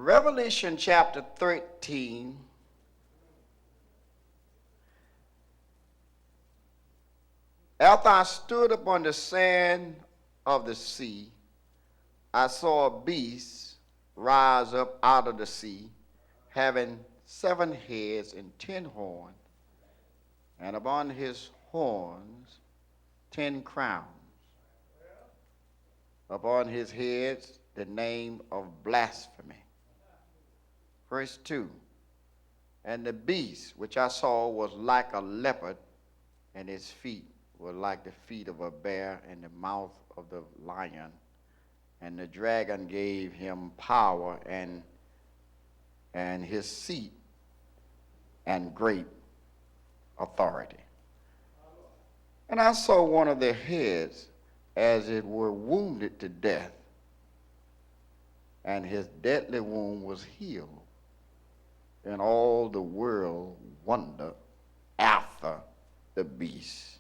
Revelation chapter 13. After I stood upon the sand of the sea, I saw a beast rise up out of the sea, having 7 heads and 10 horns, and upon his horns 10 crowns. Upon his heads the name of blasphemy. Verse 2. And the beast which I saw was like a leopard, and his feet were like the feet of a bear, and the mouth of the lion. And the dragon gave him power and his seat and great authority. And I saw one of their heads as it were wounded to death, and his deadly wound was healed. And all the world wondered after the beast.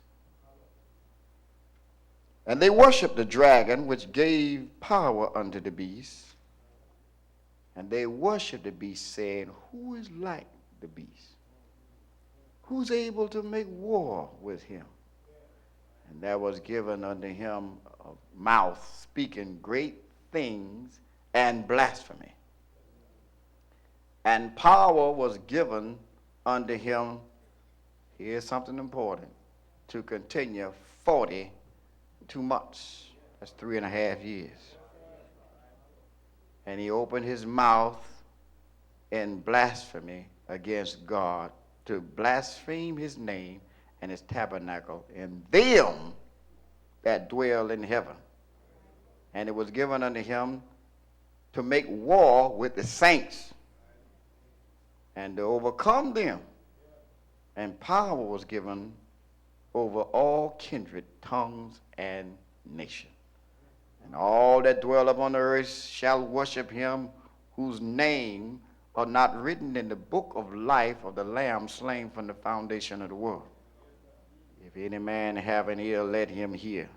And they worshiped the dragon, which gave power unto the beast. And they worshiped the beast, saying, who is like the beast? Who's able to make war with him? And there was given unto him a mouth speaking great things and blasphemy. And power was given unto him, here's something important, to continue 42 months. That's 3.5 years. And he opened his mouth in blasphemy against God, to blaspheme his name and his tabernacle and them that dwell in heaven. And it was given unto him to make war with the saints and to overcome them. And power was given over all kindred, tongues, and nations. And all that dwell upon the earth shall worship him, whose name are not written in the book of life of the Lamb slain from the foundation of the world. If any man have an ear, let him hear.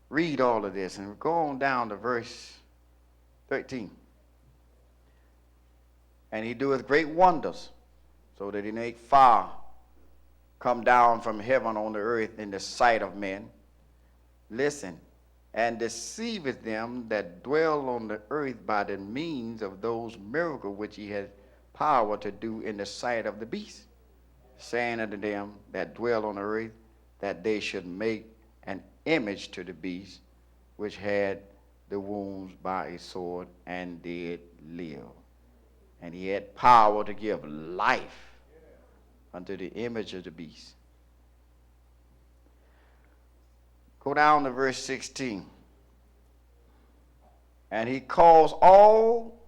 Read all of this and go on down to verse 13. And he doeth great wonders, so that he make fire come down from heaven on the earth in the sight of men. Listen, and deceiveth them that dwell on the earth by the means of those miracles which he had power to do in the sight of the beast, saying unto them that dwell on the earth, that they should make an image to the beast, which had the wounds by a sword and did live. And he had power to give life unto the image of the beast. Go down to verse 16. And he calls all,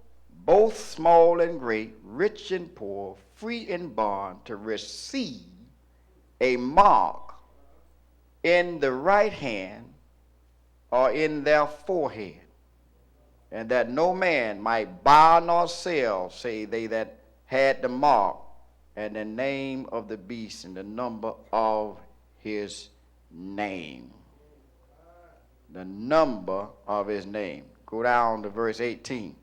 both small and great, rich and poor, free and bond, to receive a mark in the right hand or in their forehead, and that no man might buy nor sell, say they that had the mark, and the name of the beast, and the number of his name. The number of his name. Go down to verse 18.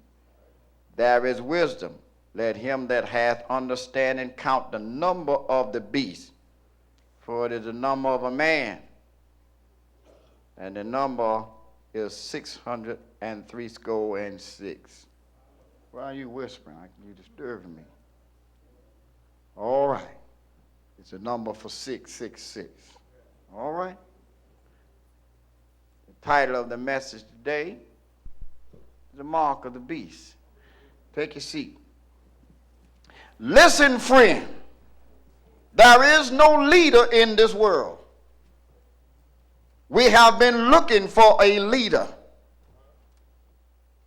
There is wisdom. Let him that hath understanding count the number of the beast, for it is the number of a man, and the number is 666. Why are you whispering? You're disturbing me. All right. It's a number for 666. All right. The title of the message today is The Mark of the Beast. Take your seat. Listen, friend. There is no leader in this world. We have been looking for a leader.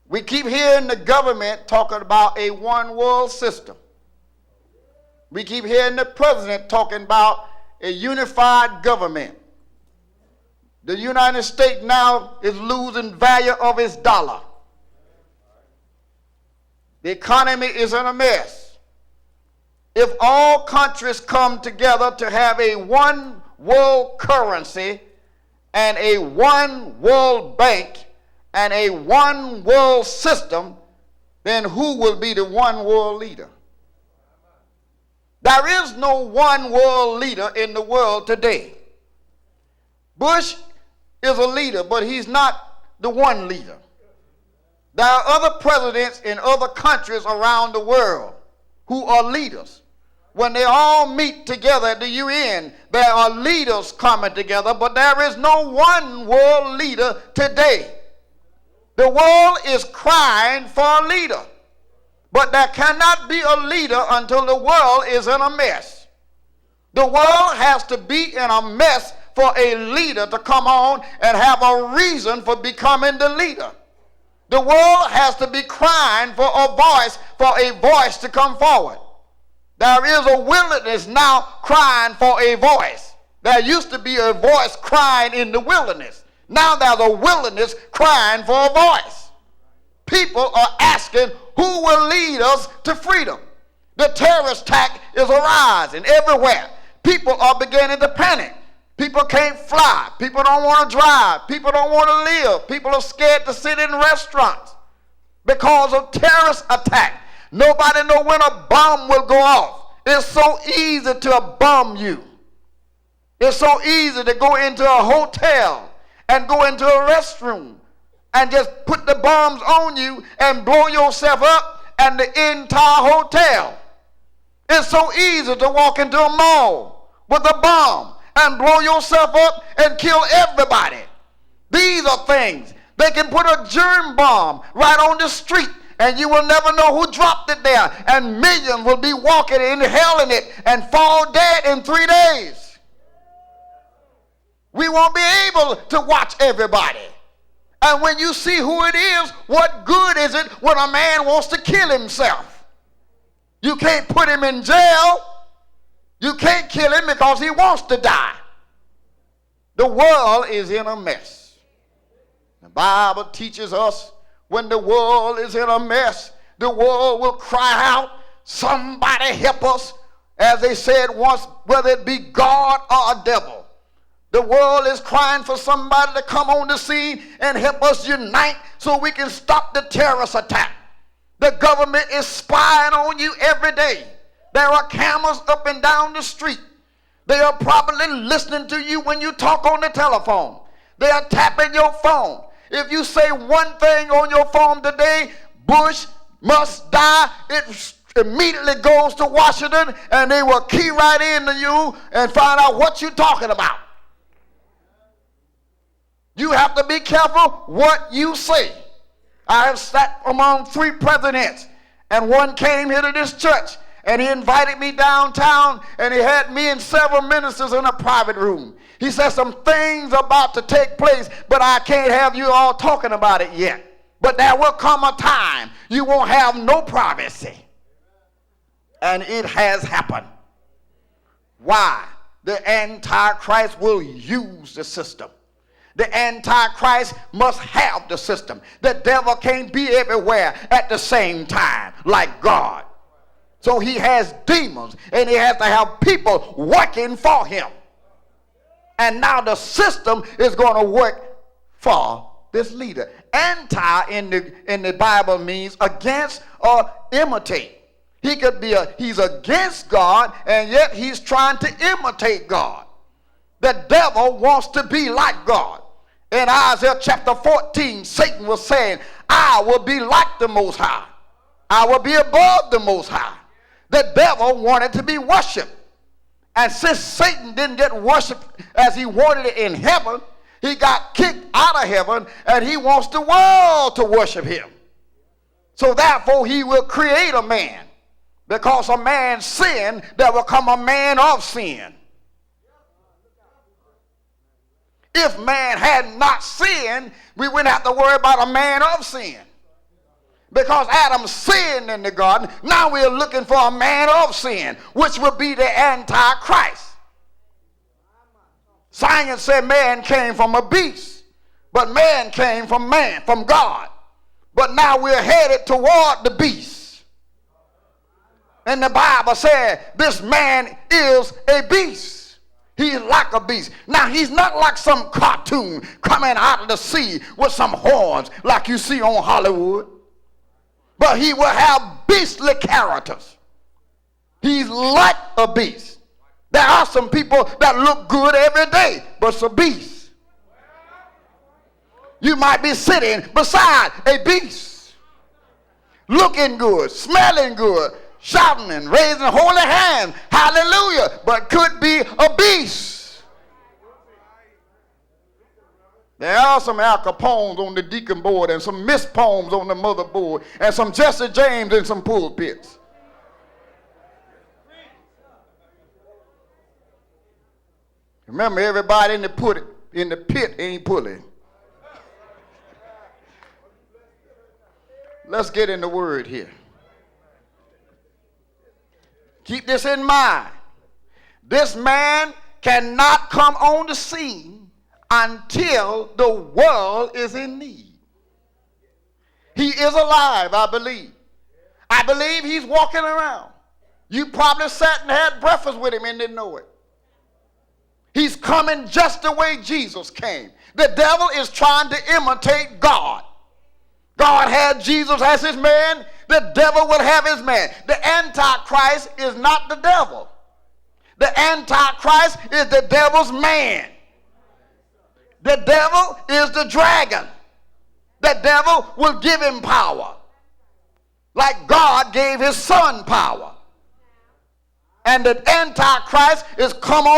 We keep hearing the government talking about a one world system. We keep hearing the president talking about a unified government. The United States now is losing value of its dollar. The economy is in a mess. If all countries come together to have a one world currency and a one world bank and a one world system, then who will be the one world leader? There is no one world leader in the world today. Bush is a leader, but he's not the one leader. There are other presidents in other countries around the world who are leaders. When they all meet together at the UN, there are leaders coming together, but there is no one world leader today. The world is crying for a leader, but there cannot be a leader until the world is in a mess. The world has to be in a mess for a leader to come on and have a reason for becoming the leader. The world has to be crying for a voice to come forward. There is a wilderness now crying for a voice. There used to be a voice crying in the wilderness. Now there's a wilderness crying for a voice. People are asking, who will lead us to freedom? The terrorist attack is arising everywhere. People are beginning to panic. People can't fly. People don't want to drive. People don't want to live. People are scared to sit in restaurants because of terrorist attack. Nobody knows when a bomb will go off. It's so easy to bomb you. It's so easy to go into a hotel and go into a restroom and just put the bombs on you and blow yourself up and the entire hotel. It's so easy to walk into a mall with a bomb and blow yourself up and kill everybody. These are things. They can put a germ bomb right on the street and you will never know who dropped it there, and millions will be walking in hell in it and fall dead in 3 days. We won't be able to watch everybody. And when you see who it is, what good is it when a man wants to kill himself? You can't put him in jail. You can't kill him because he wants to die. The world is in a mess. The Bible teaches us when the world is in a mess, the world will cry out, somebody help us, as they said once, whether it be God or a devil. The world is crying for somebody to come on the scene and help us unite so we can stop the terrorist attack. The government is spying on you every day. There are cameras up and down the street. They are probably listening to you when you talk on the telephone. They are tapping your phone. If you say one thing on your phone today, Bush must die, it immediately goes to Washington and they will key right into you and find out what you're talking about. You have to be careful what you say. I have sat among 3 presidents, and one came here to this church and he invited me downtown and he had me and several ministers in a private room. He said some things about to take place, but I can't have you all talking about it yet. But there will come a time you won't have no privacy. And it has happened. Why? The Antichrist will use the system. The Antichrist must have the system. The devil can't be everywhere at the same time like God. So he has demons and he has to have people working for him. And now the system is going to work for this leader. Anti in the Bible means against or imitate. He could be he's against God and yet he's trying to imitate God. The devil wants to be like God. In Isaiah chapter 14, Satan was saying, I will be like the Most High. I will be above the Most High. The devil wanted to be worshipped. And since Satan didn't get worshipped as he wanted it in heaven, he got kicked out of heaven and he wants the world to worship him. So therefore he will create a man. Because a man sinned, there will come a man of sin. If man had not sinned, we wouldn't have to worry about a man of sin. Because Adam sinned in the garden, now we're looking for a man of sin, which will be the Antichrist. Science said man came from a beast, but man came from God. But now we're headed toward the beast. And the Bible said this man is a beast. He's like a beast. Now, he's not like some cartoon coming out of the sea with some horns like you see on Hollywood. But he will have beastly characters. He's like a beast. There are some people that look good every day, but it's a beast. You might be sitting beside a beast, looking good, smelling good, shouting and raising holy hands, hallelujah, but could be a beast. There are some Al Capones on the deacon board and some Miss Poems on the mother board and some Jesse James in some pulpits. Remember, everybody in the pit ain't pulling. Let's get in the word here. Keep this in mind. This man cannot come on the scene until the world is in need. He is alive, I believe. I believe he's walking around. You probably sat and had breakfast with him and didn't know it. He's coming just the way Jesus came. The devil is trying to imitate God. God had Jesus as his man. The devil will have his man. The Antichrist is not the devil. The Antichrist is the devil's man. The devil is the dragon. The devil will give him power, like God gave his son power. And the Antichrist is coming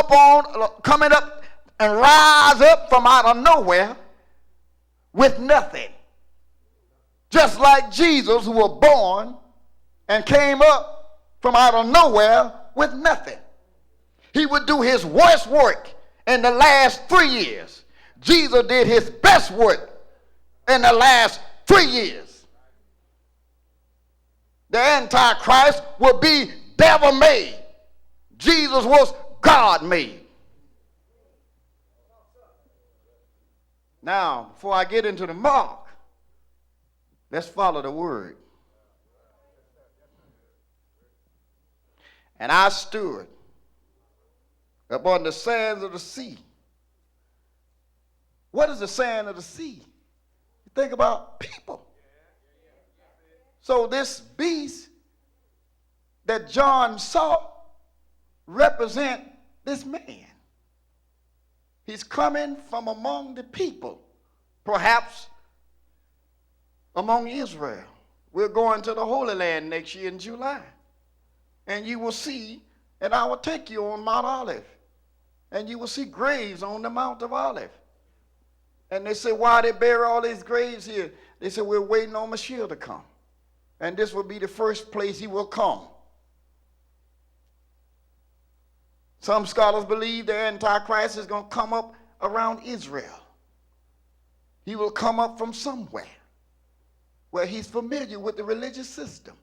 up and rise up from out of nowhere with nothing. Just like Jesus, who was born and came up from out of nowhere with nothing. He would do his worst work in the last 3 years. Jesus did his best work in the last 3 years. The Antichrist will be devil-made. Jesus was God-made. Now, before I get into the mark, let's follow the word. And I stood upon the sands of the sea. What is the sand of the sea? You think about people. So this beast that John saw represent this man. He's coming from among the people, perhaps among Israel. We're going to the Holy Land next year in July. And you will see, and I will take you on Mount Olive, and you will see graves on the Mount of Olive. And they say, why they bury all these graves here? They say, we're waiting on Mashiach to come. And this will be the first place he will come. Some scholars believe the Antichrist is going to come up around Israel. He will come up from somewhere where he's familiar with the religious system.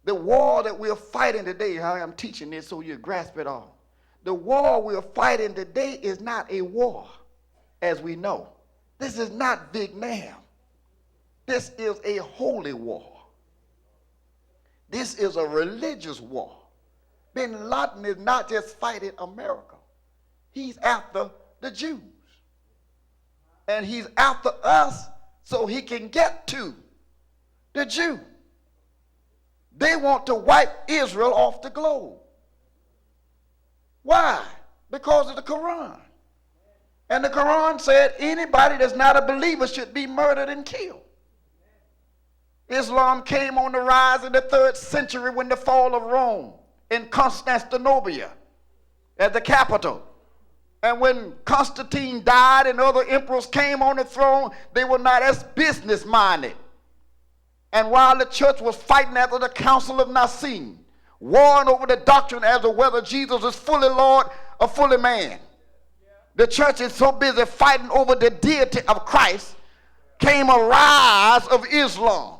The war that we're fighting today, I'm teaching this so you grasp it all. The war we're fighting today is not a war, as we know. This is not Vietnam. This is a holy war. This is a religious war. Bin Laden is not just fighting America. He's after the Jews. And he's after us so he can get to the Jew. They want to wipe Israel off the globe. Why? Because of the Quran. And the Quran said anybody that's not a believer should be murdered and killed. Islam came on the rise in the 3rd century when the fall of Rome in Constantinople as the capital. And when Constantine died and other emperors came on the throne, they were not as business minded. And while the church was fighting after the Council of Nicene, warring over the doctrine as to whether Jesus is fully Lord or fully man, the church is so busy fighting over the deity of Christ, came a rise of Islam.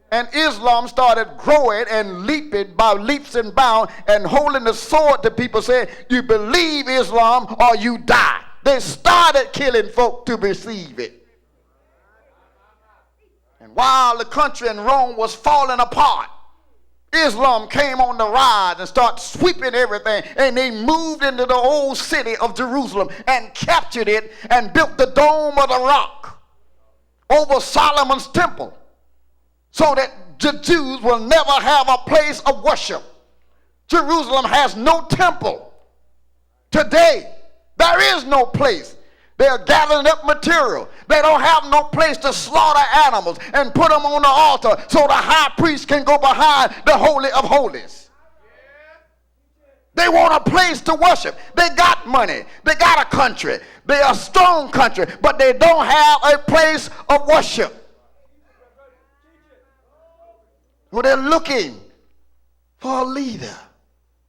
And Islam started growing and leaping by leaps and bounds and holding the sword to people saying, you believe Islam or you die. They started killing folk to receive it. And while the country in Rome was falling apart, Islam came on the rise and started sweeping everything, and they moved into the old city of Jerusalem and captured it and built the Dome of the Rock over Solomon's temple, so that the Jews will never have a place of worship. Jerusalem has no temple today. There is no place. They are gathering up material. They don't have no place to slaughter animals and put them on the altar so the high priest can go behind the Holy of Holies. They want a place to worship. They got money. They got a country. They are a strong country, but they don't have a place of worship. Well, they're looking for a leader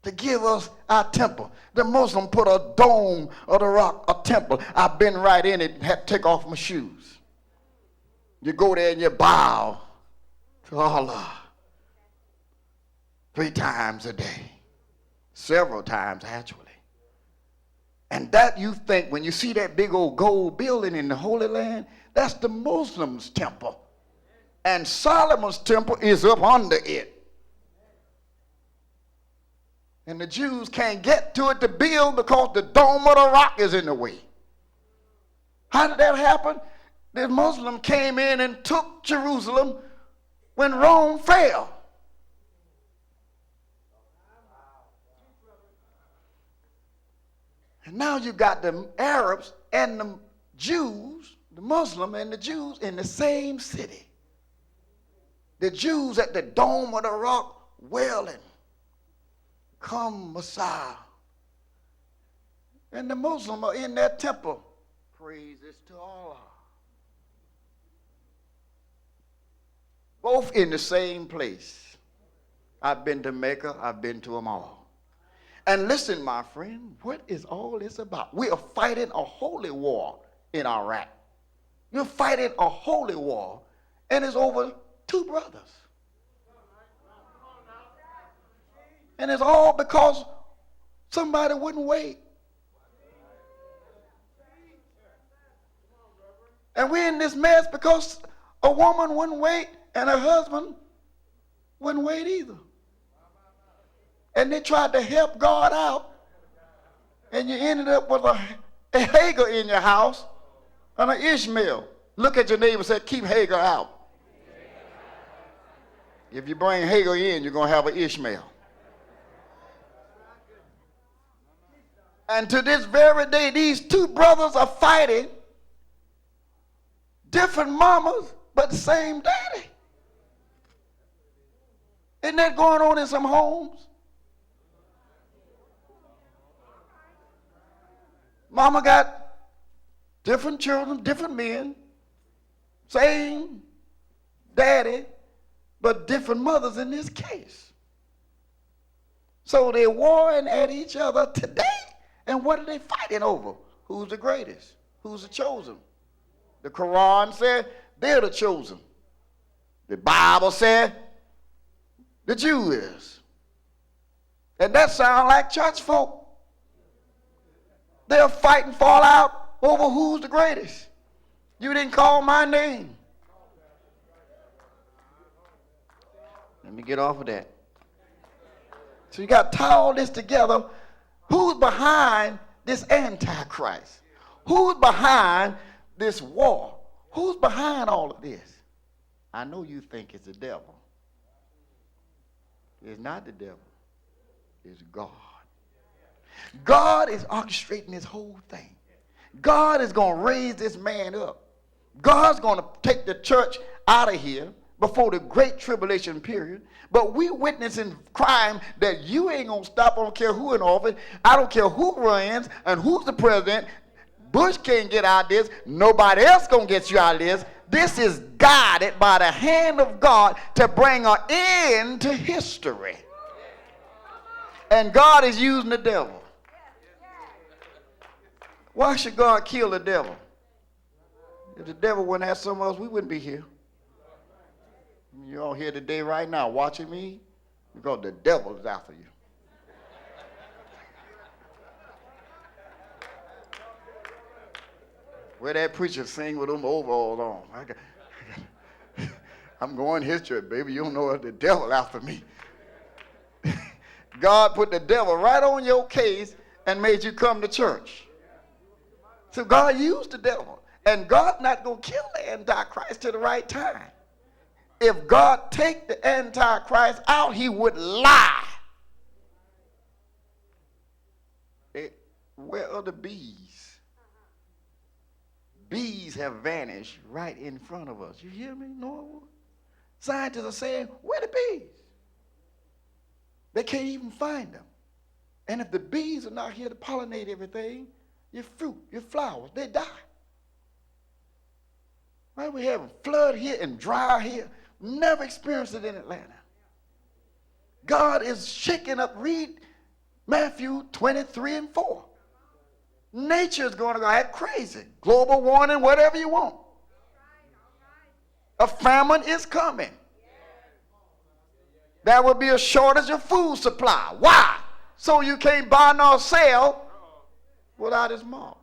to give us our temple. The Muslim put a dome of the rock, a temple. I've been right in it and had to take off my shoes. You go there and you bow to Allah 3 times a day. Several times, actually. And that, you think, when you see that big old gold building in the Holy Land, that's the Muslims' temple. And Solomon's temple is up under it. And the Jews can't get to it to build because the Dome of the Rock is in the way. How did that happen? The Muslim came in and took Jerusalem when Rome fell. And now you got the Arabs and the Jews, the Muslim and the Jews in the same city. The Jews at the Dome of the Rock wailing, "Come, Messiah." And the Muslims are in their temple. Praises to Allah. Both in the same place. I've been to Mecca, I've been to them all. And listen, my friend, what is all this about? We are fighting a holy war in Iraq. You're fighting a holy war, and it's over 2 brothers. And it's all because somebody wouldn't wait. And we're in this mess because a woman wouldn't wait and her husband wouldn't wait either. And they tried to help God out, and you ended up with a Hagar in your house and an Ishmael. Look at your neighbor and say, "Keep Hagar out." If you bring Hagar in, you're going to have an Ishmael. And to this very day, these 2 brothers are fighting, different mamas, but the same daddy. Isn't that going on in some homes? Mama got different children, different men, same daddy, but different mothers in this case. So they're warring at each other today. And what are they fighting over? Who's the greatest? Who's the chosen? The Quran said they're the chosen. The Bible said the Jew is. And that sounds like church folk. They're fighting fall out over who's the greatest. You didn't call my name. Let me get off of that. So you got to tie all this together. Who's behind this AntiChrist? Who's behind this war? Who's behind all of this? I know you think it's the devil. It's not the devil. It's God. God is orchestrating this whole thing. God is going to raise this man up. God's going to take the church out of here before the great tribulation period. But we witnessing crime that you ain't going to stop. I don't care who in office. I don't care who runs and who's the president. Bush can't get out of this. Nobody else going to get you out of this. This is guided by the hand of God to bring an end to history. And God is using the devil. Why should God kill the devil? If the devil wouldn't have some of us, we wouldn't be here. You're all here today right now watching me because the devil is after you. Where that preacher sing with them overalls on. I'm going his church, baby. You don't know what the devil after me. God put the devil right on your case and made you come to church. So God used the devil. And God not going to kill the Antichrist till the right time. If God take the Antichrist out, he would lie. Where are the bees? Bees have vanished right in front of us. You hear me, Norwood? Scientists are saying, where are the bees? They can't even find them. And if the bees are not here to pollinate everything, your fruit, your flowers, they die. Why we have flood here and dry here? Never experienced it in Atlanta. God is shaking up. Read Matthew 23:4. Nature is going to go act crazy. Global warming, whatever you want. A famine is coming. There will be a shortage of food supply. Why? So you can't buy nor sell without his mark.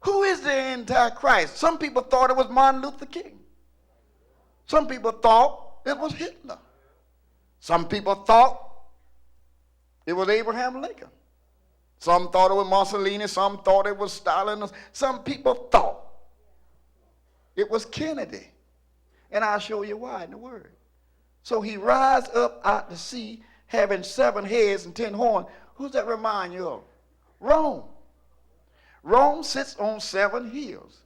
Who is the Antichrist? Some people thought it was Martin Luther King. Some people thought it was Hitler. Some people thought it was Abraham Lincoln. Some thought it was Mussolini. Some thought it was Stalin. Some people thought it was Kennedy. And I'll show you why in the Word. So he rise up out the sea, having 7 heads and 10 horns. Who's that remind you of? Rome. Rome sits on 7 hills.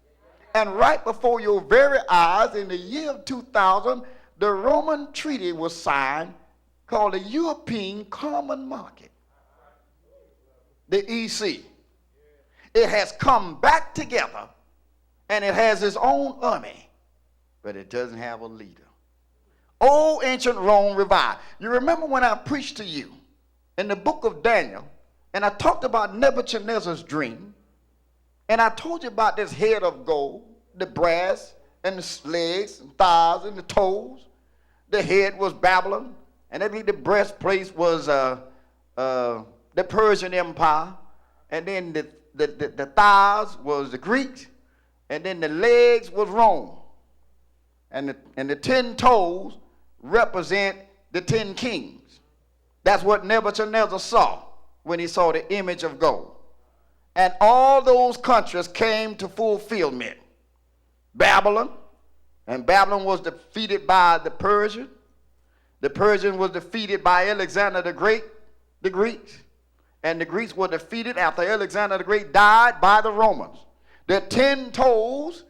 And right before your very eyes, in the year of 2000, the Roman treaty was signed called the European Common Market, the EC. It has come back together, and it has its own army, but it doesn't have a leader. Old ancient Rome revived. You remember when I preached to you in the book of Daniel, and I talked about Nebuchadnezzar's dream, and I told you about this head of gold, the brass, and the legs, and thighs, and the toes. The head was Babylon, and I think the breastplate was the Persian Empire, and then the thighs was the Greeks, and then the legs was Rome. And the 10 toes represent the 10 kings. That's what Nebuchadnezzar saw when he saw the image of gold. And all those countries came to fulfillment. Babylon, and Babylon was defeated by the Persian. The Persian was defeated by Alexander the Great, the Greeks. And the Greeks were defeated after Alexander the Great died by the Romans. The 10 toes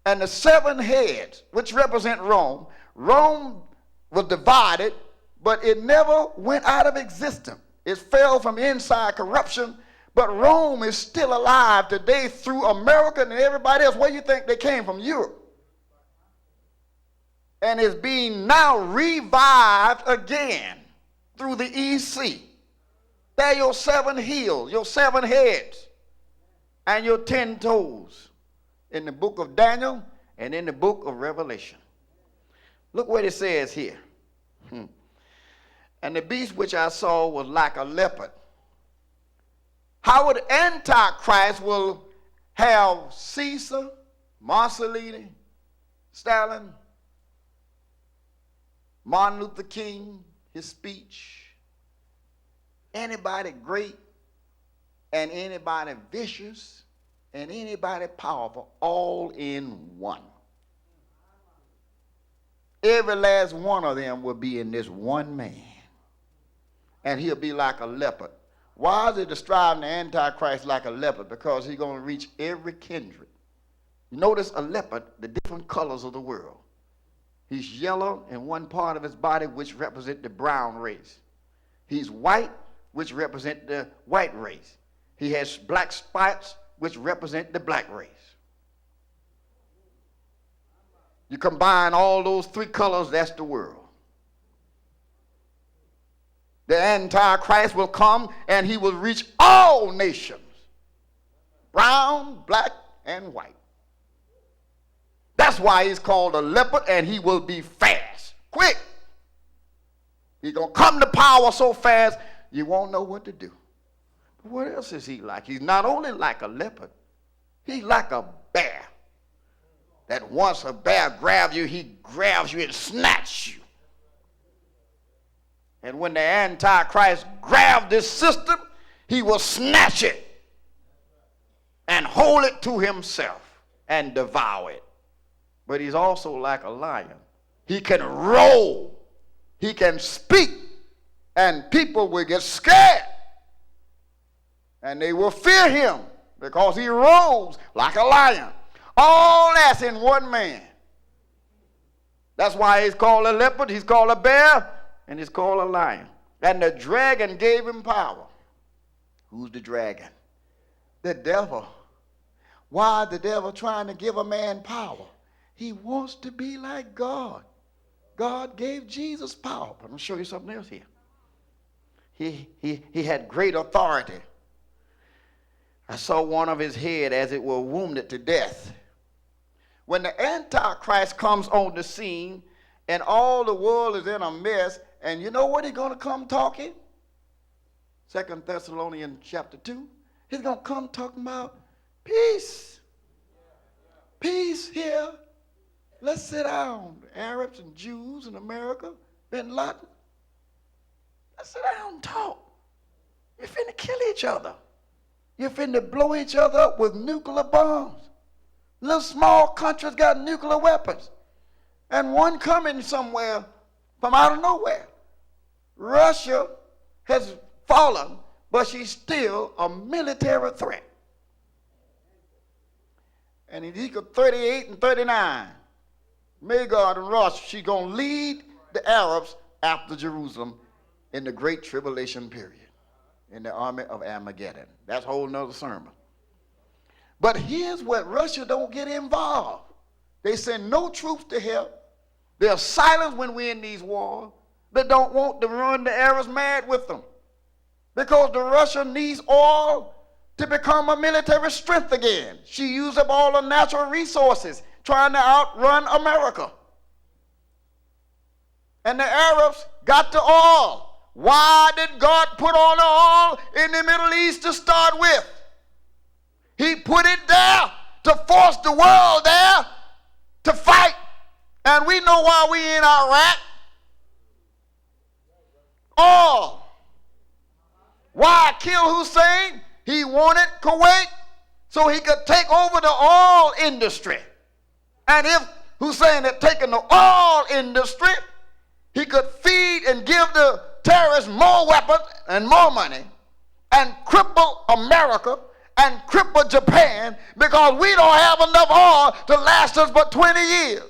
and the 7 heads, which represent Rome. Rome was divided, but it never went out of existence. It fell from inside corruption, but Rome is still alive today through America and everybody else. Where do you think they came from? Europe. And is being now revived again through the EC. There are your 7 hills, your 7 heads, and your 10 toes in the book of Daniel and in the book of Revelation. Look what it says here. And the beast which I saw was like a leopard. How would Antichrist will have Caesar, Mussolini, Stalin, Martin Luther King, his speech, anybody great and anybody vicious and anybody powerful, all in one. Every last one of them will be in this one man. And he'll be like a leopard. Why is it describing the Antichrist like a leopard? Because he's going to reach every kindred. You notice a leopard, the different colors of the world. He's yellow in one part of his body, which represents the brown race. He's white, which represents the white race. He has black spots, which represent the black race. You combine all those 3 colors, that's the world. The Antichrist will come and he will reach all nations, brown, black, and white. That's why he's called a leopard, and he will be fast, quick. He's going to come to power so fast, you won't know what to do. But what else is he like? He's not only like a leopard, he's like a bear. That once a bear grabs you, he grabs you and snatches you And when the Antichrist grabbed this system, he will snatch it and hold it to himself and devour it. But he's also like a lion. He can roar. He can speak. And people will get scared. And they will fear him because he roars like a lion. All that's in one man. That's why he's called a leopard, he's called a bear, and he's called a lion. And the dragon gave him power. Who's the dragon? The devil. Why is the devil trying to give a man power? He wants to be like God. God gave Jesus power. But I'm going to show you something else here. He had great authority. I saw one of his head as it were wounded to death. When the Antichrist comes on the scene and all the world is in a mess, and you know what he's going to come talking? 2 Thessalonians chapter 2. He's going to come talking about peace. Peace here. Let's sit down. Arabs and Jews in America, Bin Laden. Let's sit down and talk. You're finna kill each other. You're finna blow each other up with nuclear bombs. Little small countries got nuclear weapons. And one coming somewhere from out of nowhere. Russia has fallen, but she's still a military threat. And in Ezekiel 38 and 39, Magog and Rosh, she's going to lead the Arabs after Jerusalem in the Great Tribulation period, in the army of Armageddon. That's a whole nother sermon. But here's what Russia don't get involved. They send no troops to help. They're silent when we're in these wars. They don't want to run the Arabs mad with them. Because the Russia needs oil to become a military strength again. She used up all the natural resources trying to outrun America. And the Arabs got the oil. Why did God put all the oil in the Middle East to start with? He put it there to force the world there to fight. And we know why we in Iraq. Oil. Why kill Hussein? He wanted Kuwait so he could take over the oil industry. And if Hussein had taken the oil industry, he could feed and give the terrorists more weapons and more money and cripple America and cripple Japan because we don't have enough oil to last us but 20 years.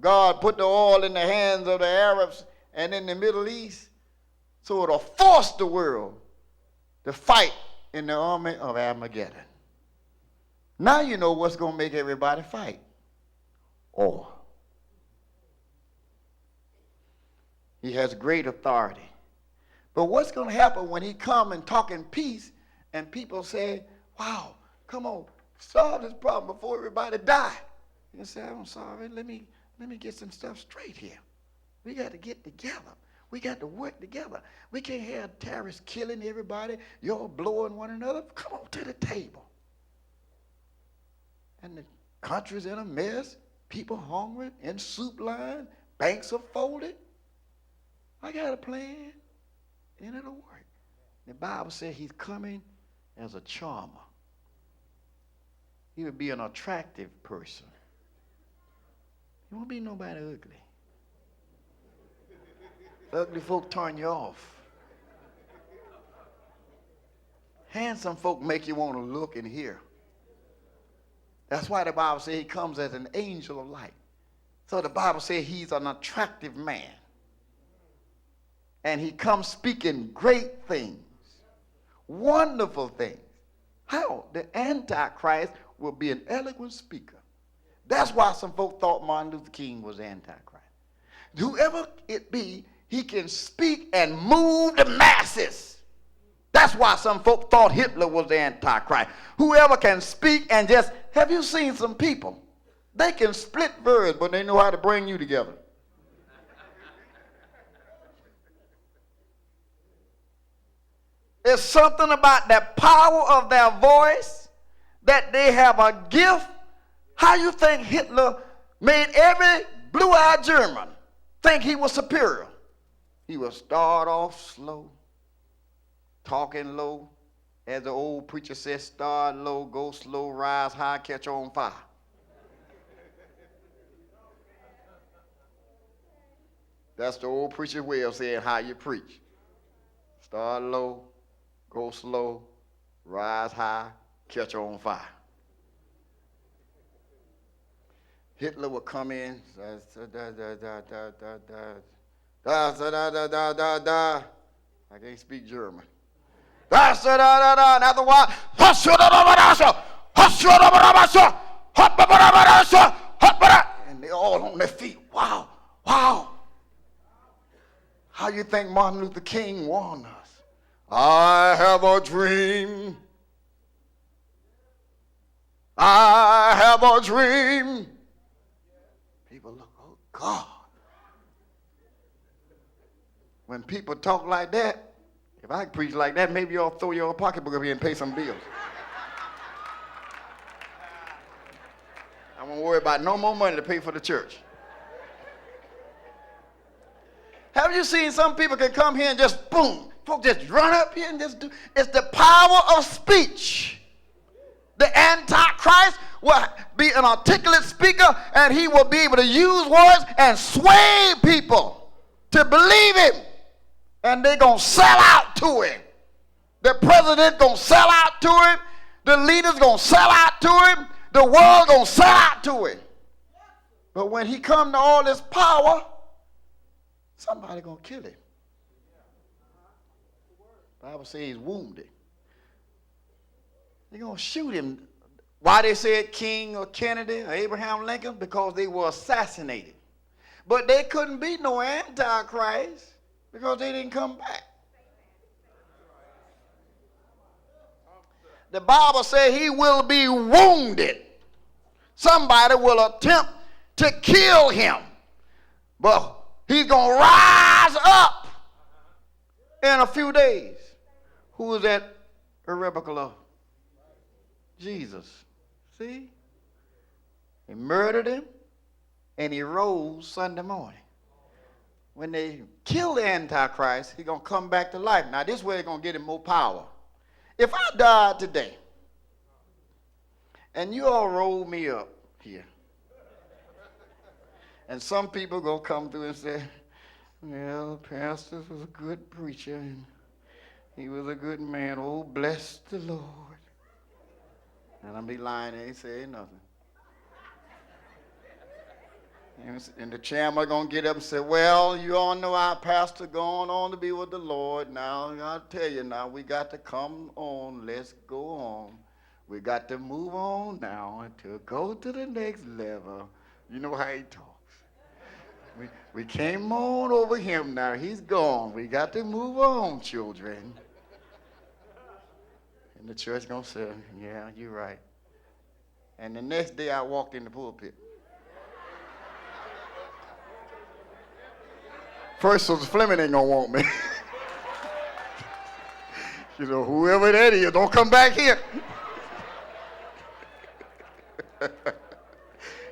God put the oil in the hands of the Arabs and in the Middle East so it'll force the world to fight in the army of Armageddon. Now you know what's going to make everybody fight. Oil. He has great authority. But what's going to happen when he come and talk in peace and people say, wow, come on, solve this problem before everybody die. You say, I'm sorry, let me get some stuff straight here. We got to get together. We got to work together. We can't have terrorists killing everybody. You're blowing one another. Come on to the table. And the country's in a mess. People hungry, in soup line. Banks are folded. I got a plan. And it'll work. The Bible says he's coming as a charmer. He would be an attractive person. He won't be nobody ugly. Ugly folk turn you off. Handsome folk make you want to look and hear. That's why the Bible says he comes as an angel of light. So the Bible says he's an attractive man. And he comes speaking great things, wonderful things. How? The Antichrist will be an eloquent speaker. That's why some folk thought Martin Luther King was Antichrist. Whoever it be, he can speak and move the masses. That's why some folk thought Hitler was the Antichrist. Whoever can speak and just, have you seen some people? They can split words, but they know how to bring you together. There's something about the power of their voice, that they have a gift. How you think Hitler made every blue-eyed German think he was superior. He will start off slow, talking low. As the old preacher says, start low, go slow, rise high, catch on fire. That's the old preacher's way of saying how you preach. Start low, go slow, rise high, catch on fire. Hitler would come in, I can't speak German. And after a while, and they all on their feet. Wow, wow. How you think Martin Luther King warned us? I have a dream. I have a dream. People look, oh God. When people talk like that, if I preach like that, maybe y'all throw your pocketbook up here and pay some bills. I won't worry about no more money to pay for the church. Have you seen some people can come here and just boom, folks just run up here and just do, it's the power of speech. The Antichrist will be an articulate speaker and he will be able to use words and sway people to believe him. And they're going to sell out to him. The president going to sell out to him. The leaders going to sell out to him. The world going to sell out to him. But when he come to all this power, somebody going to kill him. The Bible says he's wounded. They're going to shoot him. Why they said King or Kennedy or Abraham Lincoln? Because they were assassinated. But they couldn't be no Antichrist because they didn't come back. The Bible says he will be wounded. Somebody will attempt to kill him. But he's going to rise up in a few days. Who is that irrevocable of? Jesus. See? They murdered him and he rose Sunday morning. When they kill the Antichrist, he's going to come back to life. Now this way they're going to get him more power. If I died today and you all roll me up here, and some people going to come through and say, well, Pastor was a good preacher and he was a good man. Oh, bless the Lord. And I'll be lying and ain't saying nothing. And the chairman going to get up and say, well, you all know our pastor going on to be with the Lord. Now, I'll tell you now, we got to come on. Let's go on. We got to move on now to go to the next level. You know how he talks. We came on over him now. He's gone. We got to move on, children. And the church going to say, yeah, you're right. And the next day I walked in the pulpit. First was Fleming ain't gonna want me. You know, whoever that is, don't come back here.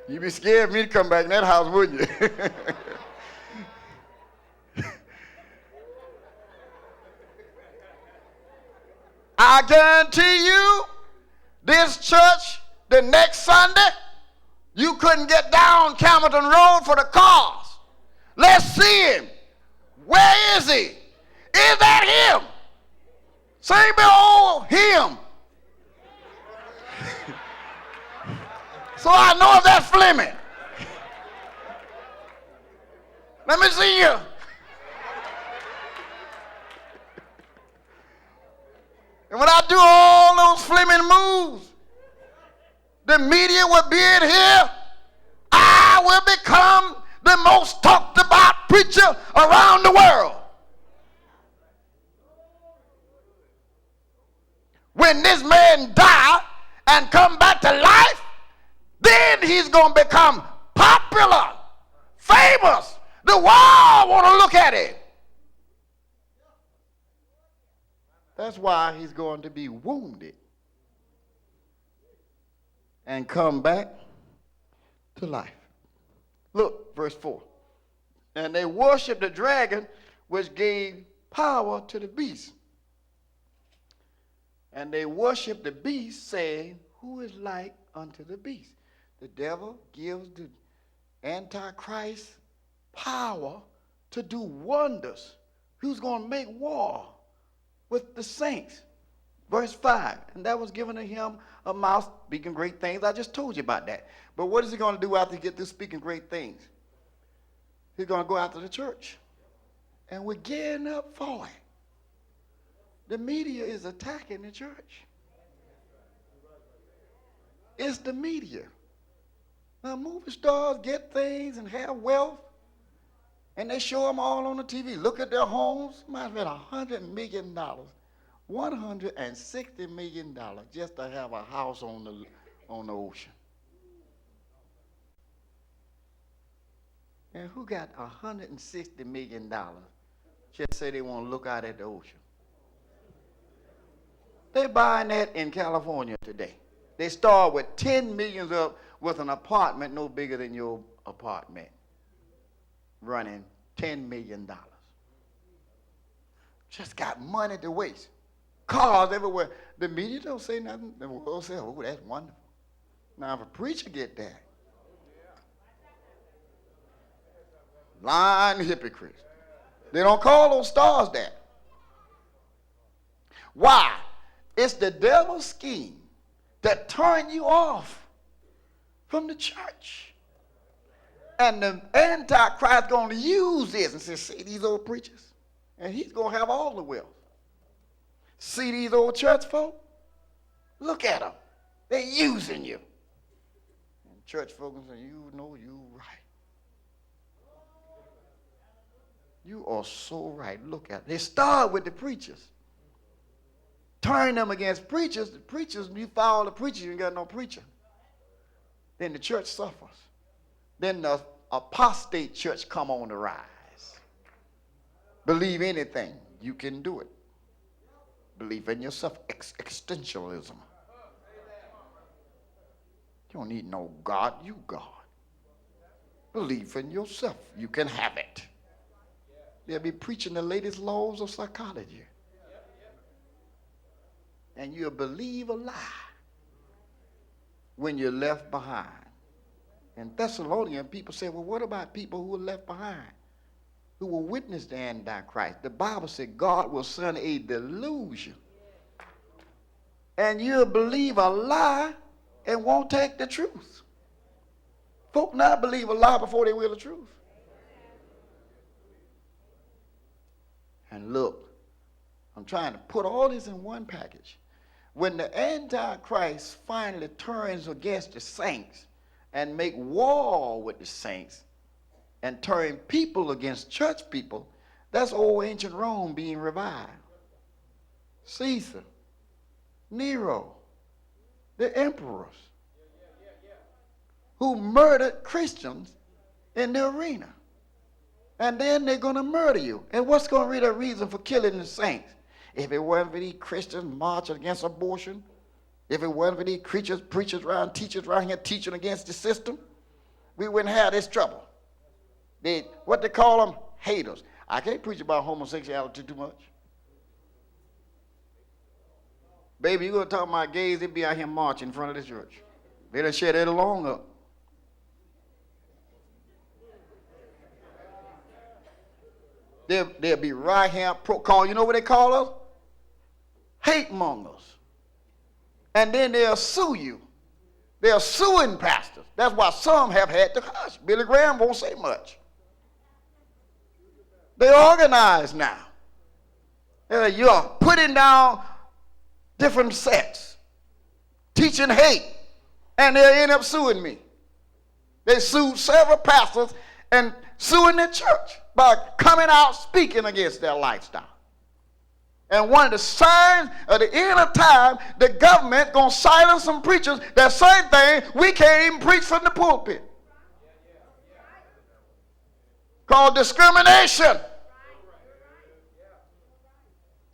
You'd be scared of me to come back in that house, wouldn't you? I guarantee you, this church, the next Sunday, you couldn't get down Campbellton Road for the cars. Let's see him. Where is he? Is that him? Say, behold, him. So I know if that's Fleming. Let me see you. And when I do all those Fleming moves, the media will be in here. I will become the most talked about preacher around the world. When this man die and come back to life, then he's going to become popular, famous. The world want to look at him. That's why he's going to be wounded and come back to life. Look, verse 4. And they worshiped the dragon, which gave power to the beast. And they worshiped the beast, saying, who is like unto the beast? The devil gives the AntiChrist power to do wonders. Who's going to make war with the saints? Verse 5, and that was given to him a mouth speaking great things. I just told you about that. But what is he going to do after he gets through speaking great things? He's going to go after the church. And we're gearing up for it. The media is attacking the church. It's the media. Now, movie stars get things and have wealth, and they show them all on the TV. Look at their homes. Might have been $100 million, $160 million just to have a house on the ocean. And who got $160 million just say they want to look out at the ocean? They're buying that in California today. They start with $10 million up with an apartment no bigger than your apartment, running $10 million. Just got money to waste. Cars everywhere. The media don't say nothing. The world says, oh, that's wonderful. Now, if a preacher get that, lying hypocrites. They don't call those stars that. Why? It's the devil's scheme that turn you off from the church. And the Antichrist going to use this and say, see these old preachers? And he's going to have all the wealth. See these old church folk? Look at them. They're using you. And church folk say, you know you right. You are so right. Look at it. They start with the preachers. Turn them against preachers. The preachers, you follow the preachers, you ain't got no preacher. Then the church suffers. Then the apostate church come on the rise. Believe anything, you can do it. Believe in yourself. Existentialism. You don't need no God, you God. Believe in yourself, you can have it. They'll be preaching the latest laws of psychology. And you'll believe a lie when you're left behind. In Thessalonians, people say, well, what about people who were left behind, who will witness the Antichrist? The Bible said God will send a delusion. And you'll believe a lie and won't take the truth. Folk not believe a lie before they will the truth. And look, I'm trying to put all this in one package. When the Antichrist finally turns against the saints and make war with the saints and turn people against church people, that's old ancient Rome being revived. Caesar, Nero, the emperors who murdered Christians in the arena. And then they're going to murder you. And what's going to be the reason for killing the saints? If it weren't for these Christians marching against abortion, if it weren't for these preachers around, teachers around here teaching against the system, we wouldn't have this trouble. What they call them? Haters. I can't preach about homosexuality too much. Baby, you're going to talk about gays, they'd be out here marching in front of the church. They done shut it along up. They'll be right here, you know what they call us? Hate mongers. And then they'll sue you. They're suing pastors. That's why some have had to hush. Billy Graham won't say much. They organize now. You're putting down different sects, teaching hate, and they'll end up suing me. They sued several pastors and suing the church by coming out speaking against their lifestyle. And one of the signs of the end of time, the government going to silence some preachers. That same thing, we can't even preach from the pulpit. Called discrimination.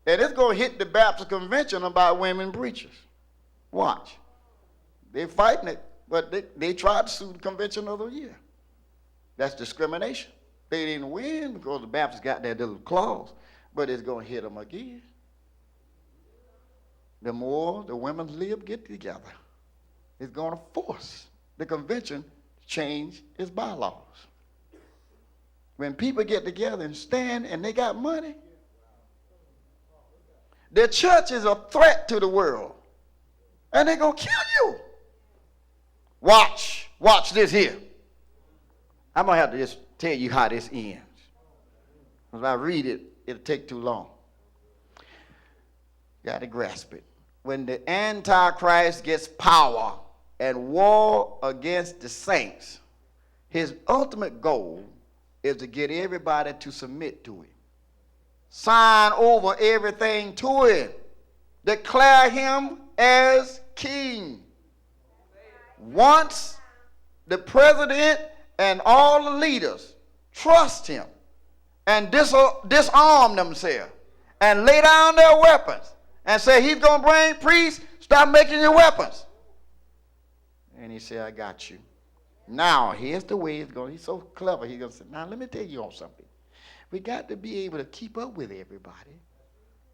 And it's going to hit the Baptist convention about women preachers. Watch. They're fighting it, but they tried to sue the convention the other year. That's discrimination. They didn't win because the Baptists got their little clause, but it's going to hit them again. The more the women get together, it's going to force the convention to change its bylaws. When people get together and stand and they got money, the church is a threat to the world. And they're going to kill you. Watch this here. I'm going to have to just tell you how this ends. If I read it, it'll take too long. You got to grasp it. When the AntiChrist gets power and war against the saints, his ultimate goal is to get everybody to submit to him. Sign over everything to him. Declare him as king. Once the president and all the leaders trust him and disarm themselves and lay down their weapons and say he's going to bring priests, stop making your weapons. And he said, I got you. Now, here's the way it's going. He's so clever. He's going to say, now, let me tell you on something. We got to be able to keep up with everybody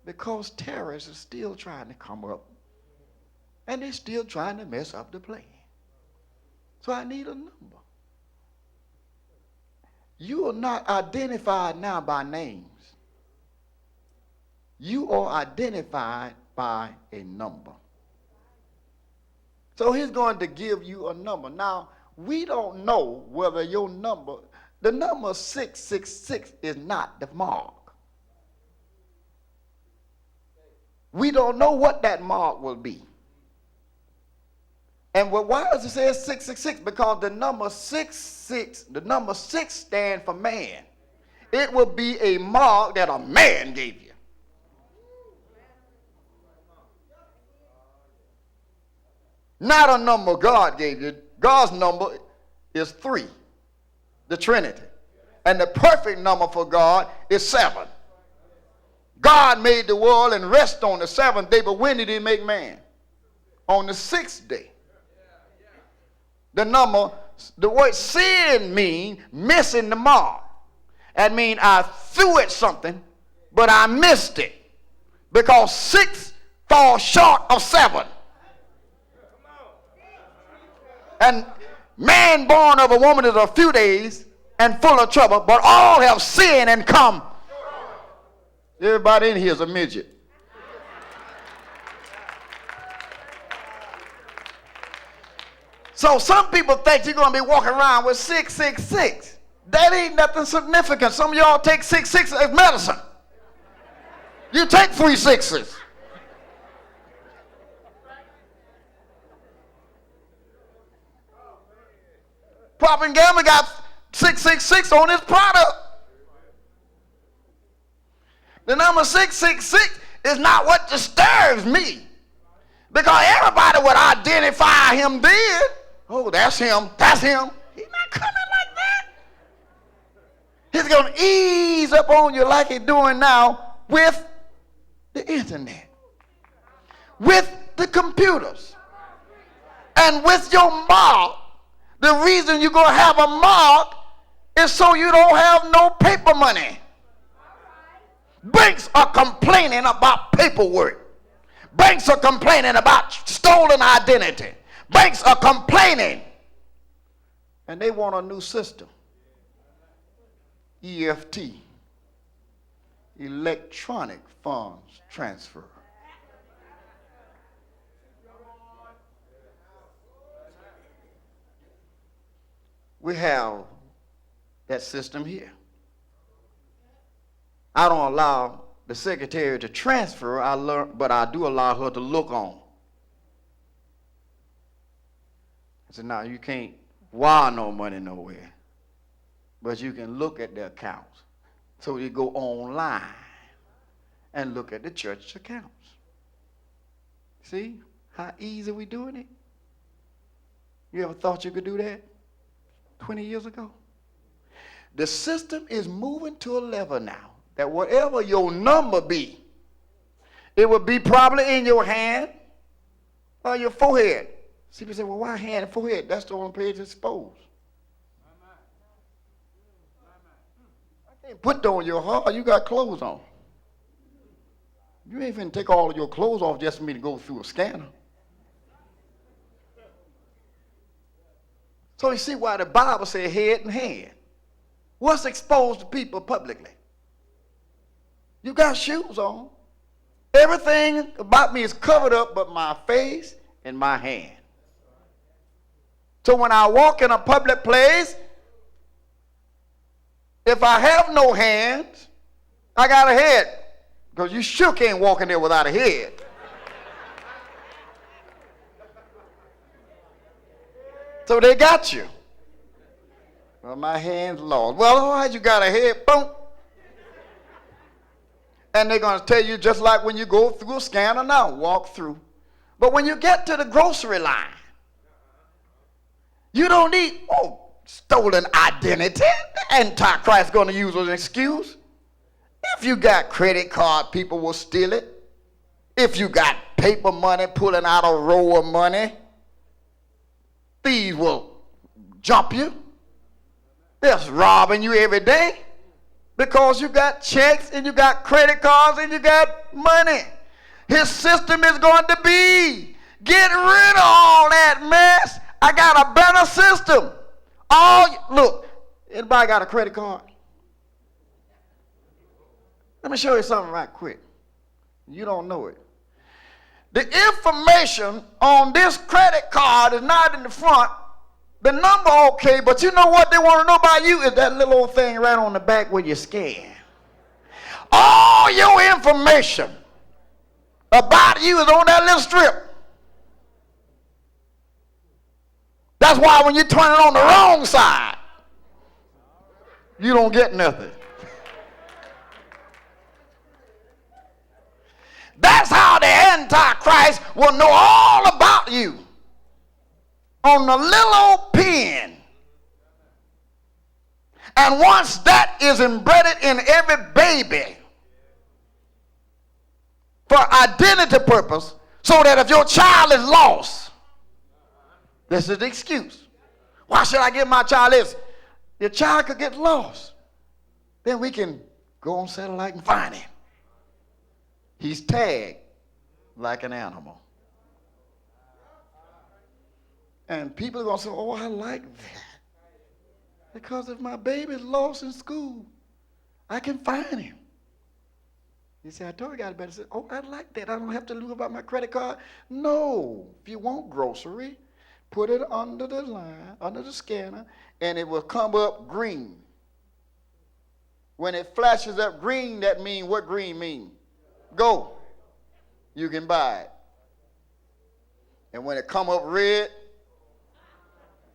because terrorists are still trying to come up and they're still trying to mess up the plan. So I need a number. You are not identified now by names. You are identified by a number. So he's going to give you a number. Now, we don't know whether your number, the number 666 is not the mark. We don't know what that mark will be. And why does it say 666? Because the number 66, the number 6 stands for man. It will be a mark that a man gave you. Not a number God gave you. God's number is 3, the Trinity. And the perfect number for God is 7. God made the world and rest on the 7th day, but when did he make man? On the 6th day. The number, the word sin means missing the mark. That means I threw at something, but I missed it. Because 6 falls short of 7. And man born of a woman is a few days and full of trouble, but all have sinned and come. Everybody in here is a midget. So some people think you're going to be walking around with 666. That ain't nothing significant. Some of y'all take 666 as medicine. You take 3 6s. Procter & Gamble got 666 on his product. The number 666 is not what disturbs me. Because everybody would identify him then. Oh, that's him. That's him. He's not coming like that. He's going to ease up on you like he's doing now with the internet, with the computers, and with your mark. The reason you're going to have a mark is so you don't have no paper money. Banks are complaining about paperwork. Banks are complaining about stolen identity. Banks are complaining. And they want a new system. EFT. Electronic funds transfer. We have that system here. I don't allow the secretary to transfer, but I do allow her to look on. I said, no, you can't wire no money nowhere, but you can look at the accounts. So you go online and look at the church accounts. See how easy we doing it? You ever thought you could do that 20 years ago? The system is moving to a level now that whatever your number be, it will be probably in your hand or your forehead. See, people say, well, why hand and forehead? That's the only place it's exposed. put on your heart, you got clothes on. You ain't finna take all of your clothes off just for me to go through a scanner. So you see why the Bible says head and hand. What's exposed to people publicly? You got shoes on. Everything about me is covered up but my face and my hand. So when I walk in a public place, if I have no hands, I got a head. Because you sure can't walk in there without a head. So they got you. Well, my hand's lost. Well, all right, you got a head. Boom. And they're going to tell you just like when you go through a scanner now, walk through. But when you get to the grocery line, you don't need, stolen identity. The Antichrist going to use as an excuse. If you got credit card, people will steal it. If you got paper money, pulling out a roll of money, thieves will jump you. They're robbing you every day because you got checks and you got credit cards and you got money. His system is going to be, get rid of all that mess. I got a better system. Look, anybody got a credit card? Let me show you something right quick. You don't know it. The information on this credit card is not in the front. The number okay, but you know what they want to know about you is that little old thing right on the back where you scan. All your information about you is on that little strip. That's why when you turn it on the wrong side, you don't get nothing. That's how the Antichrist will know all about you on the little old pen. And once that is embedded in every baby for identity purpose, so that if your child is lost, this is the excuse. Why should I give my child this? Your child could get lost. Then we can go on satellite and find him. He's tagged like an animal. And people are going to say, I like that. Because if my baby's lost in school, I can find him. You say, I told you I got a better system. I like that. I don't have to look about my credit card. No. If you want grocery, put it under the line, under the scanner, and it will come up green. When it flashes up green, that means what green means? Go. You can buy it. And when it come up red,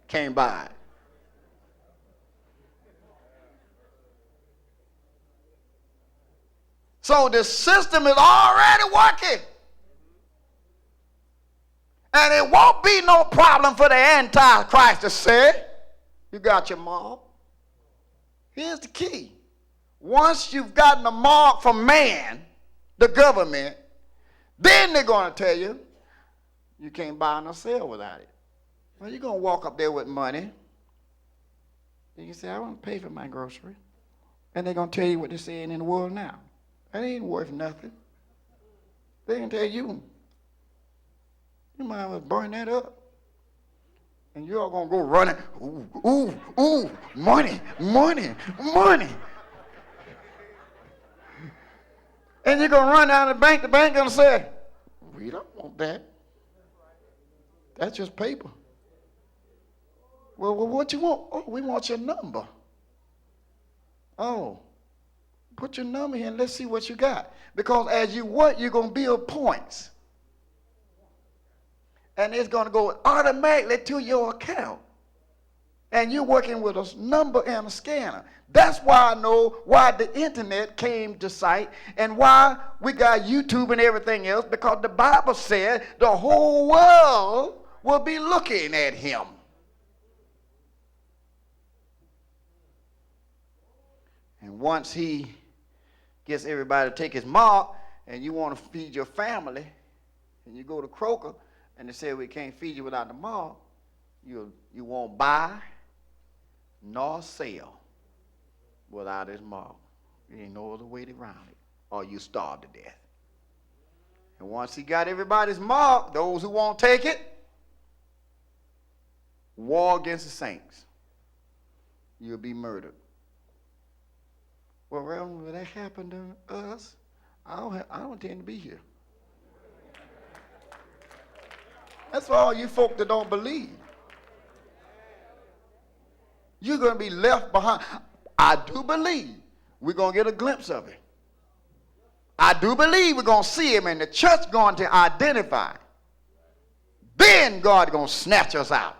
can't buy it. So the system is already working. And it won't be no problem for the Antichrist to say, you got your mark. Here's the key. Once you've gotten a mark from man, the government, then they're going to tell you, you can't buy nor sell without it. Well, you're going to walk up there with money. And you say, I want to pay for my grocery. And they're going to tell you what they're saying in the world now. That ain't worth nothing. They can tell you, you might as well burn that up. And you're all going to go running, ooh, money. And you're going to run down to the bank going to say, we don't want that. That's just paper. Well, what you want? Oh, we want your number. Oh, put your number here and let's see what you got. Because as you work, you're going to build points. And it's going to go automatically to your account. And you're working with a number and a scanner. That's why I know why the internet came to sight and why we got YouTube and everything else, because the Bible said the whole world will be looking at him. And once he gets everybody to take his mark and you want to feed your family and you go to Kroger and they say we can't feed you without the mark, you won't buy nor sell without his mark. There ain't no other way around it. Or you starve to death. And once he got everybody's mark, those who won't take it, war against the saints. You'll be murdered. Well, Reverend, will that happen to us? I don't intend to be here. That's for all you folk that don't believe. You're going to be left behind. I do believe we're going to get a glimpse of it. I do believe we're going to see him and the church going to identify. Then God going to snatch us out.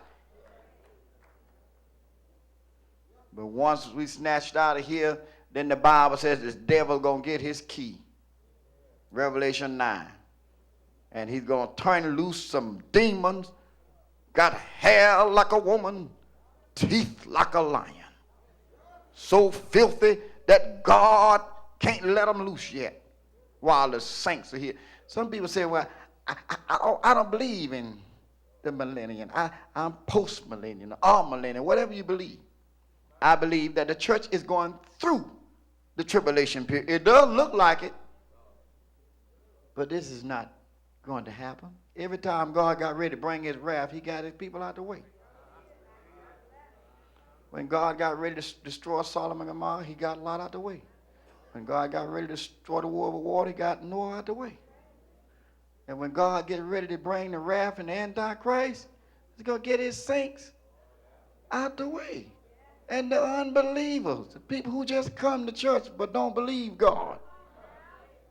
But once we snatched out of here, then the Bible says this devil going to get his key. Revelation 9. And he's going to turn loose some demons. Got hair like a woman. Teeth like a lion. So filthy that God can't let them loose yet while the saints are here. Some people say, well, I don't believe in the millennium. I'm post-millennium, all-millennium, whatever you believe. I believe that the church is going through the tribulation period. It does look like it, but this is not going to happen. Every time God got ready to bring his wrath, he got his people out the way. When God got ready to destroy Sodom and Gomorrah, he got Lot out the way. When God got ready to destroy the war of water, he got Noah out the way. And when God gets ready to bring the wrath and the Antichrist, he's going to get his saints out the way. And the unbelievers, the people who just come to church but don't believe God.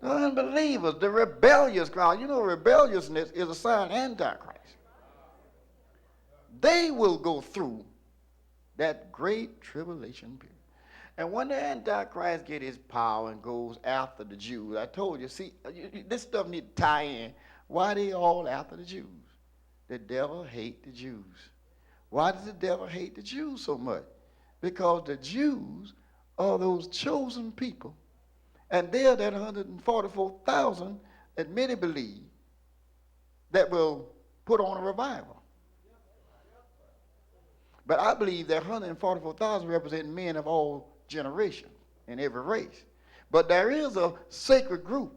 The unbelievers, the rebellious crowd. You know, rebelliousness is a sign of Antichrist. They will go through that great tribulation period. And when the Antichrist get his power and goes after the Jews, I told you, see, this stuff need to tie in. Why they all after the Jews? The devil hate the Jews. Why does the devil hate the Jews so much? Because the Jews are those chosen people. And they're that 144,000 that many believe that will put on a revival. But I believe that 144,000 represent men of all generations in every race. But there is a sacred group,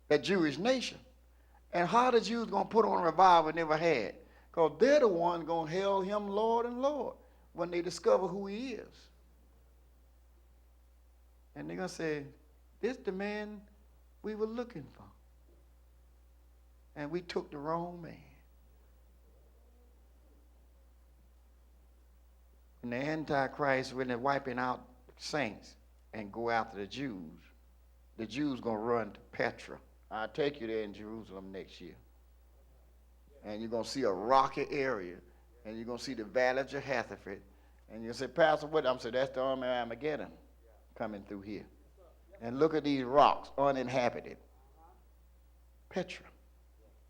that Jewish nation. And how the Jews going to put on a revival never had? Because they're the ones going to hail him Lord and Lord when they discover who he is. And they're going to say, this the man we were looking for. And we took the wrong man. And the Antichrist, when they're wiping out saints and go after the Jews going to run to Petra. I'll take you there in Jerusalem next year. And you're going to see a rocky area. And you're going to see the valley of Jehoshaphat. And you'll say, Pastor, what? I'm saying, that's the army of Armageddon coming through here. And look at these rocks, uninhabited. Petra.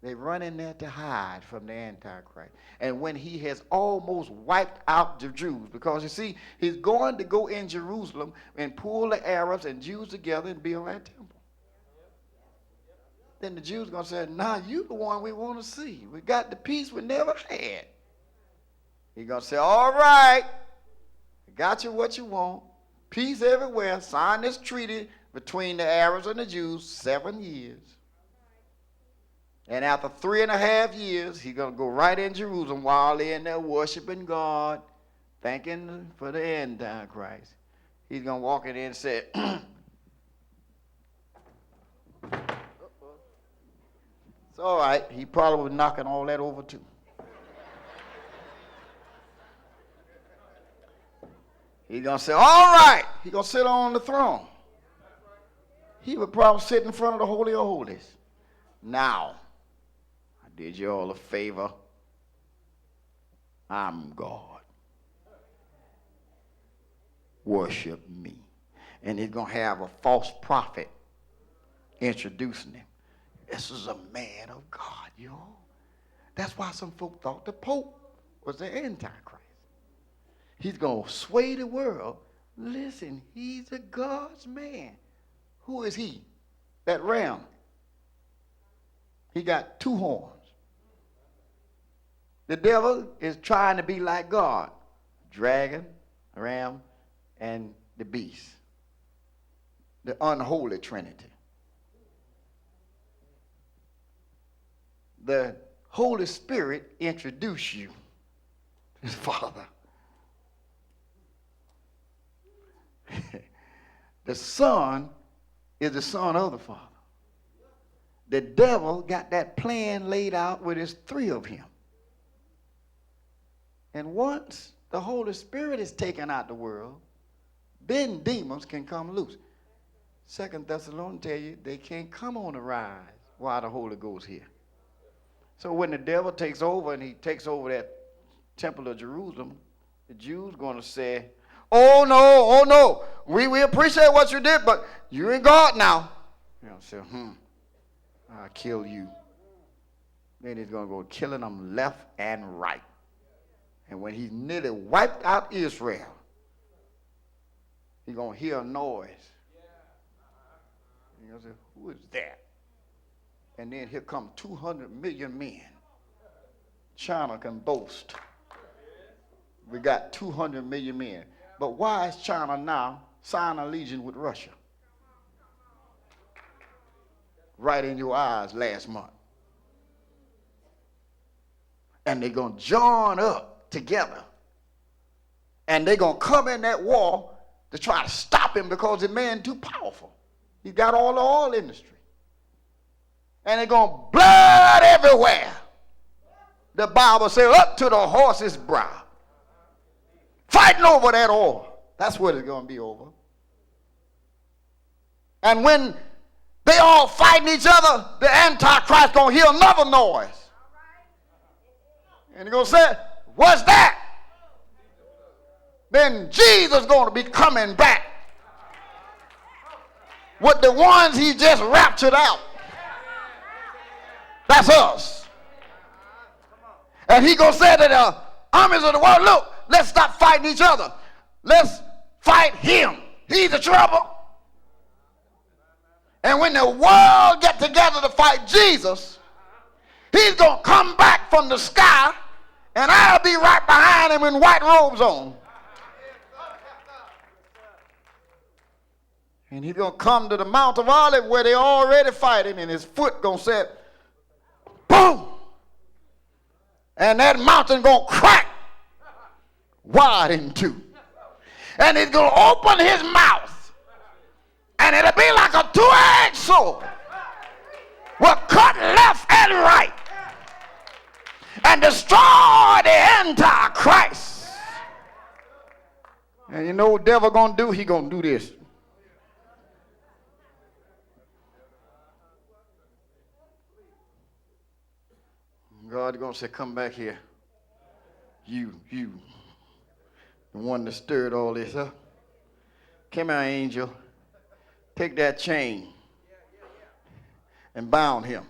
They run in there to hide from the Antichrist. And when he has almost wiped out the Jews, because you see, he's going to go in Jerusalem and pull the Arabs and Jews together and build that temple. Then the Jews are going to say, nah, you the one we want to see. We got the peace we never had. He's going to say, all right, I got you what you want. Peace everywhere. Sign this treaty between the Arabs and the Jews, 7 years. And after 3.5 years, he's going to go right in Jerusalem while they're in there worshiping God, thanking for the Antichrist. He's going to walk in there and say, it's all right. He probably was knocking all that over too. He's going to say, all right. He's going to sit on the throne. He would probably sit in front of the Holy of Holies. Now, I did you all a favor. I'm God. Worship me. And he's going to have a false prophet introducing him. This is a man of God, y'all. That's why some folk thought the Pope was the Antichrist. He's going to sway the world. Listen, he's a God's man. Who is he? That ram. He got 2 horns. The devil is trying to be like God. Dragon, ram, and the beast. the unholy Trinity. The Holy Spirit introduce you to the Father. The Son is the Son of the Father. The devil got that plan laid out with his three of him. And once the Holy Spirit is taken out the world, then demons can come loose. 2 Thessalonians tell you they can't come on the rise while the Holy Ghost here. So when the devil takes over and he takes over that temple of Jerusalem, the Jews going to say, oh no, we appreciate what you did, but you ain't God now. You know, say, I'll kill you. Then he's going to go killing them left and right. And when he's nearly wiped out Israel, he's going to hear a noise. He's going to say, who is that? And then here come 200 million men. China can boast. We got 200 million men. But why is China now signing a legion with Russia? Right in your eyes last month. And they're going to join up together. And they're going to come in that war to try to stop him because the man too powerful. He got all the oil industry. And they're going to blood everywhere. The Bible says up to the horse's brow. Fighting over that oil. That's what it's going to be over. And when they all fighting each other, the Antichrist going to hear another noise. And he's going to say, what's that? Then Jesus is going to be coming back with the ones he just raptured out. That's us. And he going to say to the armies of the world, look, let's stop fighting each other. Let's fight him. He's the trouble. And when the world get together to fight Jesus, he's going to come back from the sky, and I'll be right behind him in white robes on. And he's going to come to the Mount of Olives where they're already fighting, and his foot going to say, boom! And that mountain going to crack wide in two. And he's going to open his mouth, and it'll be like a two-edged sword. Will cut left and right and destroy the Antichrist. And you know what the devil going to do? He going to do this. God is going to say, come back here. You, the one that stirred all this up. Come here, angel. Take that chain and bound him.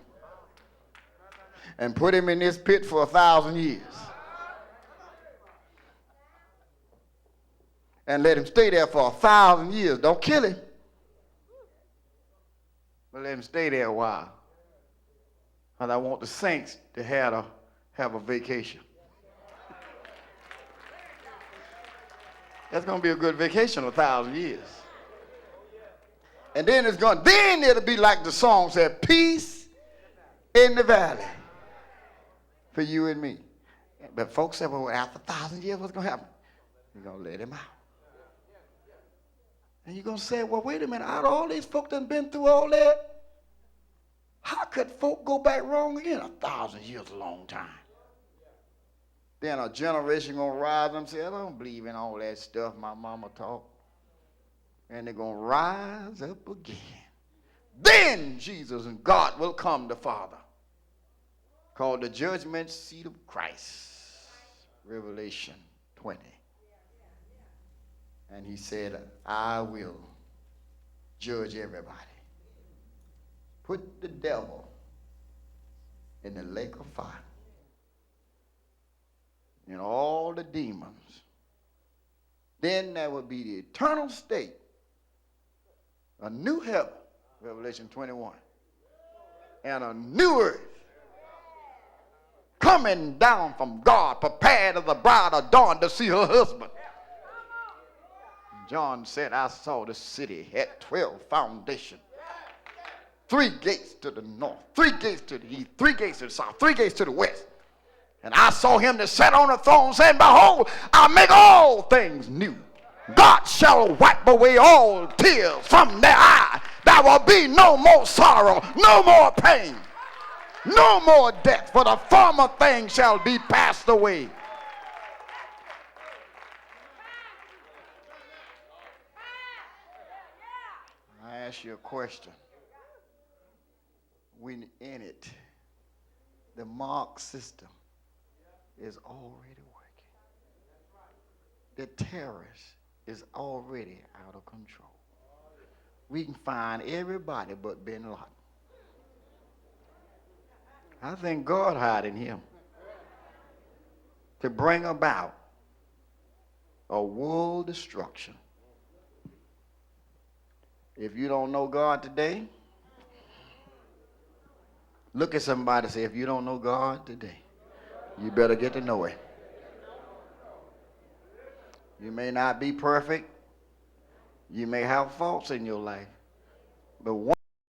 And put him in this pit for 1,000 years. And let him stay there for 1,000 years. Don't kill him. But let him stay there a while. And I want the saints to have a vacation. That's going to be a good vacation, 1,000 years. And then it'll be like the song said, peace in the valley for you and me. But folks said, well, after 1,000 years, what's going to happen? You're going to let him out. And you're going to say, well, wait a minute, out of all these folks that have been through all that, how could folk go back wrong again? 1,000 years is a long time. Then a generation going to rise up and say, I don't believe in all that stuff my mama taught. And they're going to rise up again. Then Jesus and God will come the Father. Called the judgment seat of Christ. Revelation 20. And he said, I will judge everybody. Put the devil in the lake of fire. And all the demons. Then there will be the eternal state. A new heaven, Revelation 21. And a new earth. Coming down from God, prepared as the bride adorned to see her husband. John said, I saw the city had 12 foundations. 3 gates to the north, 3 gates to the east, 3 gates to the south, 3 gates to the west. And I saw him that sat on the throne saying, behold, I'll make all things new. God shall wipe away all tears from their eyes. There will be no more sorrow, no more pain, no more death, for the former things shall be passed away. I ask you a question. When in it, the mark system is already working. The terrorist is already out of control. We can find everybody but bin Laden. I think God hiding him to bring about a world destruction. If you don't know God today, look at somebody and say, if you don't know God today, you better get to know him. You may not be perfect. You may have faults in your life. But one